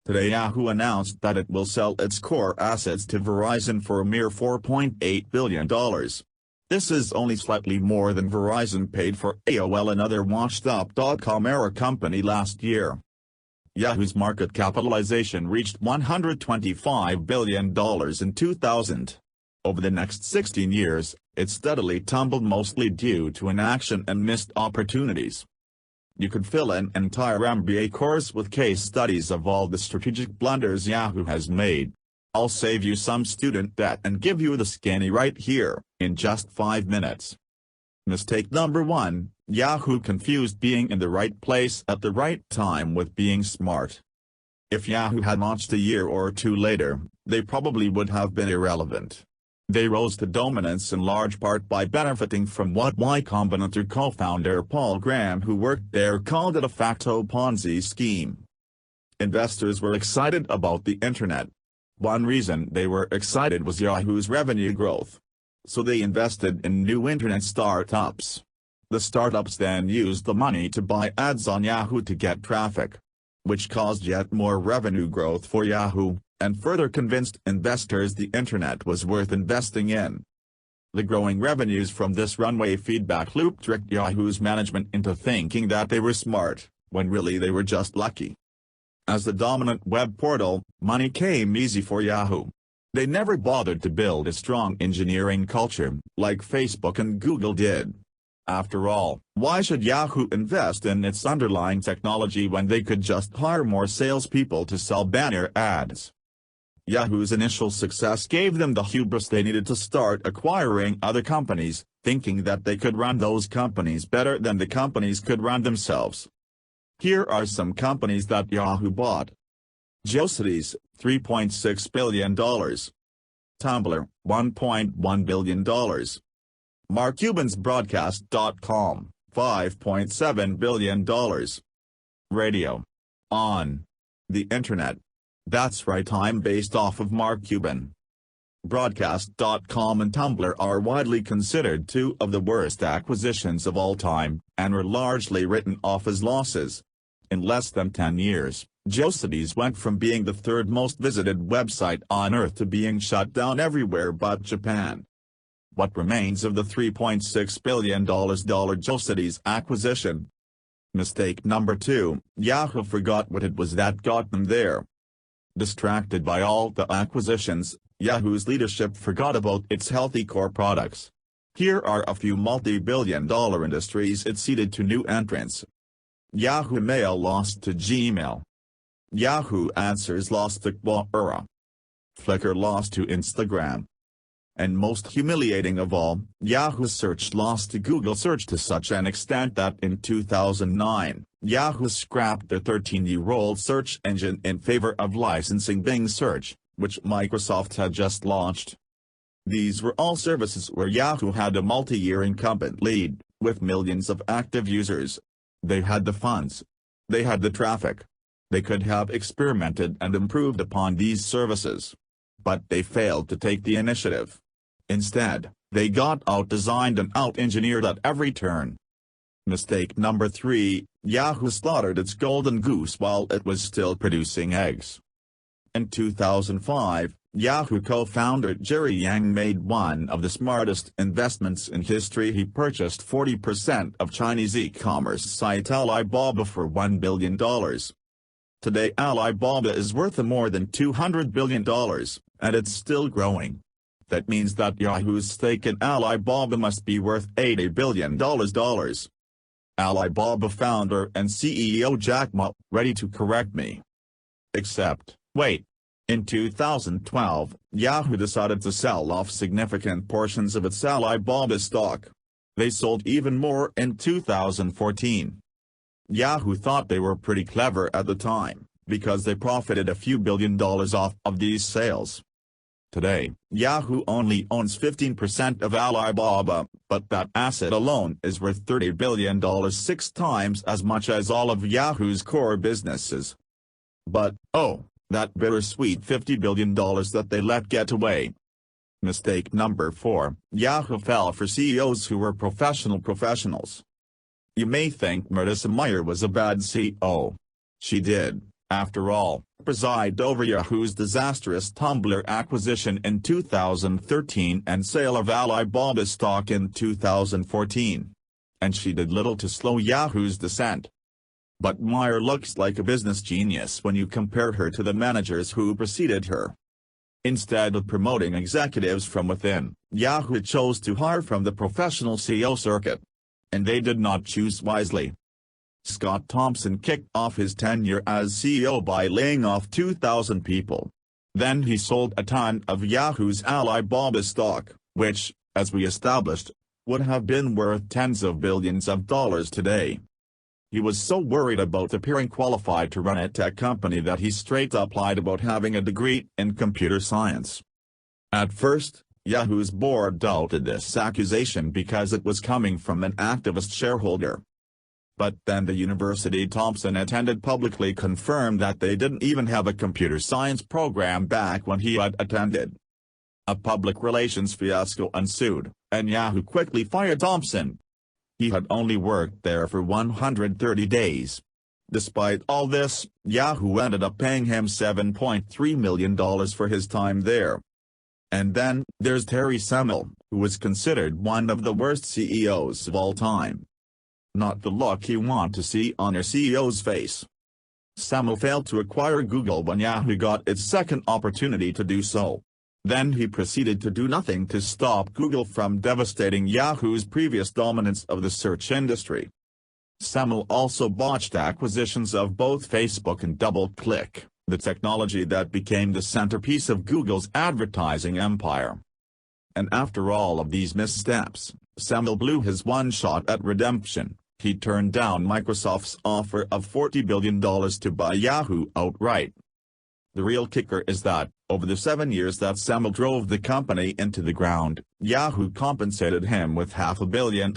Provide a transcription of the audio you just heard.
Today Yahoo announced that it will sell its core assets to Verizon for a mere $4.8 billion. This is only slightly more than Verizon paid for AOL, another Watchdog.com-era company, last year. Yahoo's market capitalization reached $125 billion in 2000. Over the next 16 years, it steadily tumbled, mostly due to inaction and missed opportunities. You could fill an entire MBA course with case studies of all the strategic blunders Yahoo has made. I'll save you some student debt and give you the skinny right here, in just 5 minutes. Mistake number 1, Yahoo confused being in the right place at the right time with being smart. If Yahoo had launched a year or two later, they probably would have been irrelevant. They rose to dominance in large part by benefiting from what Y Combinator co-founder Paul Graham, who worked there, called a de facto Ponzi scheme. Investors were excited about the internet. One reason they were excited was Yahoo's revenue growth. So they invested in new internet startups. The startups then used the money to buy ads on Yahoo to get traffic, which caused yet more revenue growth for Yahoo, and further convinced investors the internet was worth investing in. The growing revenues from this runway feedback loop tricked Yahoo's management into thinking that they were smart, when really they were just lucky. As the dominant web portal, money came easy for Yahoo. They never bothered to build a strong engineering culture, like Facebook and Google did. After all, why should Yahoo invest in its underlying technology when they could just hire more salespeople to sell banner ads? Yahoo's initial success gave them the hubris they needed to start acquiring other companies, thinking that they could run those companies better than the companies could run themselves. Here are some companies that Yahoo bought. GeoCities, $3.6 billion. Tumblr, $1.1 billion. Mark Cuban's Broadcast.com, $5.7 billion. Radio. On. The Internet. That's right, I'm based off of Mark Cuban. Broadcast.com and Tumblr are widely considered two of the worst acquisitions of all time, and were largely written off as losses. In less than 10 years, GeoCities went from being the third most visited website on Earth to being shut down everywhere but Japan. What remains of the $3.6 billion GeoCities acquisition? Mistake number 2, Yahoo forgot what it was that got them there. Distracted by all the acquisitions, Yahoo's leadership forgot about its healthy core products. Here are a few multi-billion-dollar industries it ceded to new entrants. Yahoo Mail lost to Gmail. Yahoo Answers lost to Quora. Flickr lost to Instagram. And most humiliating of all, Yahoo Search lost to Google Search to such an extent that in 2009, Yahoo scrapped their 13-year-old search engine in favor of licensing Bing Search, which Microsoft had just launched. These were all services where Yahoo had a multi-year incumbent lead, with millions of active users. They had the funds. They had the traffic. They could have experimented and improved upon these services. But they failed to take the initiative. Instead, they got out-designed and out-engineered at every turn. Mistake number 3, Yahoo slaughtered its golden goose while it was still producing eggs. In 2005, Yahoo co-founder Jerry Yang made one of the smartest investments in history. He purchased 40% of Chinese e-commerce site Alibaba for $1 billion. Today Alibaba is worth more than $200 billion, and it's still growing. That means that Yahoo's stake in Alibaba must be worth $80 billion. Alibaba founder and CEO Jack Ma, ready to correct me. Except, wait. In 2012, Yahoo decided to sell off significant portions of its Alibaba stock. They sold even more in 2014. Yahoo thought they were pretty clever at the time, because they profited a few $1 billion off of these sales. Today, Yahoo only owns 15% of Alibaba, but that asset alone is worth $30 billion, 6 times as much as all of Yahoo's core businesses. But, oh, that bittersweet $50 billion that they let get away. Mistake number 4, Yahoo fell for CEOs who were professionals. You may think Marissa Mayer was a bad CEO. She did, after all, presided over Yahoo's disastrous Tumblr acquisition in 2013 and sale of Alibaba stock in 2014. And she did little to slow Yahoo's descent. But Meyer looks like a business genius when you compare her to the managers who preceded her. Instead of promoting executives from within, Yahoo chose to hire from the professional CEO circuit. And they did not choose wisely. Scott Thompson kicked off his tenure as CEO by laying off 2,000 people. Then he sold a ton of Yahoo's Alibaba stock, which, as we established, would have been worth tens of billions of dollars today. He was so worried about appearing qualified to run a tech company that he straight up lied about having a degree in computer science. At first, Yahoo's board doubted this accusation because it was coming from an activist shareholder. But then the university Thompson attended publicly confirmed that they didn't even have a computer science program back when he had attended. A public relations fiasco ensued, and Yahoo quickly fired Thompson. He had only worked there for 130 days. Despite all this, Yahoo ended up paying him $7.3 million for his time there. And then, there's Terry Semel, who was considered one of the worst CEOs of all time. Not the look you want to see on your CEO's face. Semel failed to acquire Google when Yahoo got its second opportunity to do so. Then he proceeded to do nothing to stop Google from devastating Yahoo's previous dominance of the search industry. Semel also botched acquisitions of both Facebook and DoubleClick, the technology that became the centerpiece of Google's advertising empire. And after all of these missteps, Semel blew his one shot at redemption. He turned down Microsoft's offer of $40 billion to buy Yahoo outright. The real kicker is that, over the 7 years that Semel drove the company into the ground, Yahoo compensated him with $500 million.